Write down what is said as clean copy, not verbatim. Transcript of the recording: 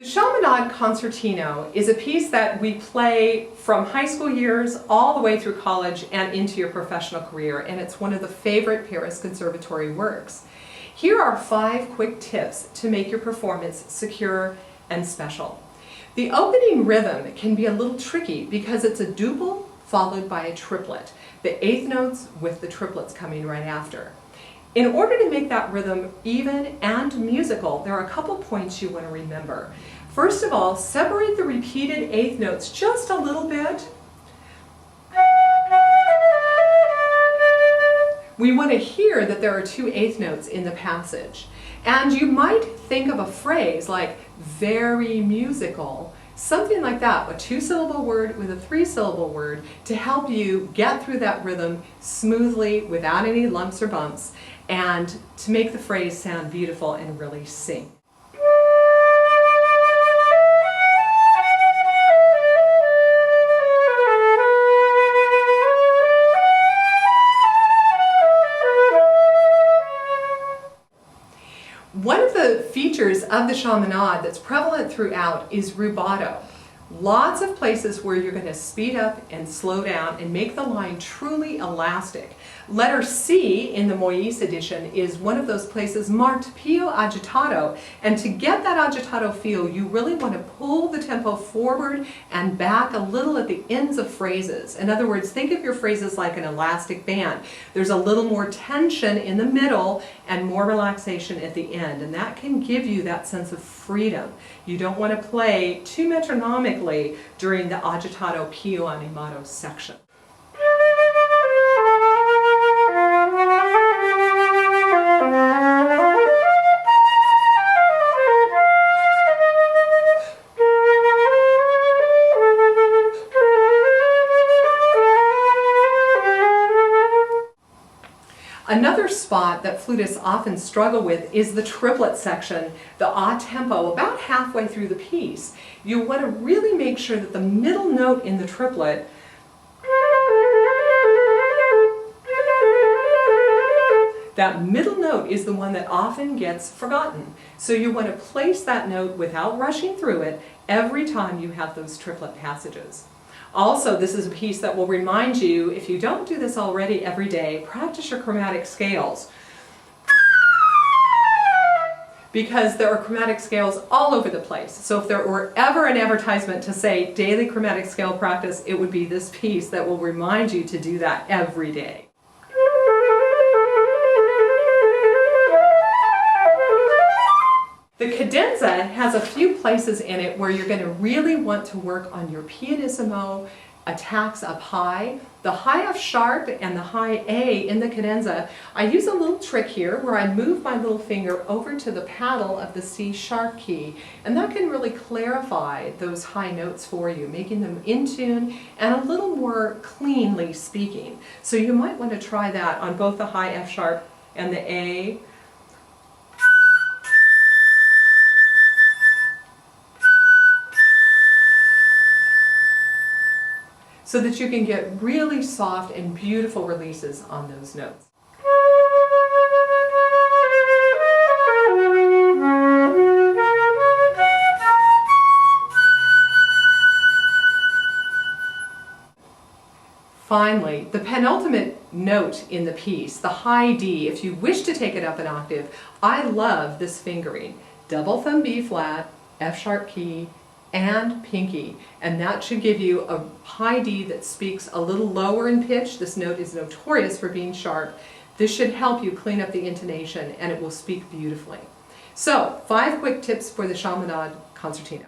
The Chaminade Concertino is a piece that we play from high school years all the way through college and into your professional career, and it's one of the favorite Paris Conservatory works. Here are 5 quick tips to make your performance secure and special. The opening rhythm can be a little tricky because it's a duple followed by a triplet, the 8th notes with the triplets coming right after. In order to make that rhythm even and musical, there are a couple points you want to remember. First of all, separate the repeated 8th notes just a little bit. We want to hear that there are 2 8th notes in the passage. And you might think of a phrase like very musical, something like that, a 2-syllable word with a 3-syllable word to help you get through that rhythm smoothly without any lumps or bumps, and to make the phrase sound beautiful and really sing. One of the features of the Chaminade that's prevalent throughout is rubato. Lots of places where you're going to speed up and slow down and make the line truly elastic. Letter C in the Moïse edition is one of those places marked più agitato, and to get that agitato feel, you really want to pull the tempo forward and back a little at the ends of phrases. In other words, think of your phrases like an elastic band. There's a little more tension in the middle and more relaxation at the end, and that can give you that sense of freedom. You don't want to play too metronomically during the agitato più animato section. Another spot that flutists often struggle with is the triplet section, the a tempo, about halfway through the piece. You want to really make sure that the middle note in the triplet is the one that often gets forgotten. So you want to place that note without rushing through it every time you have those triplet passages. Also, this is a piece that will remind you, if you don't do this already every day, practice your chromatic scales. Because there are chromatic scales all over the place. So if there were ever an advertisement to say daily chromatic scale practice, it would be this piece that will remind you to do that every day. The cadenza has a few places in it where you're going to really want to work on your pianissimo attacks up high. The high F sharp and the high A in the cadenza, I use a little trick here where I move my little finger over to the paddle of the C sharp key, and that can really clarify those high notes for you, making them in tune and a little more cleanly speaking. So you might want to try that on both the high F sharp and the A. So that you can get really soft and beautiful releases on those notes. Finally, the penultimate note in the piece, the high D, if you wish to take it up an octave, I love this fingering. Double thumb B flat, F sharp key, and pinky, and that should give you a high D that speaks a little lower in pitch. This note is notorious for being sharp. This should help you clean up the intonation, and it will speak beautifully. So, 5 quick tips for the Chaminade Concertino.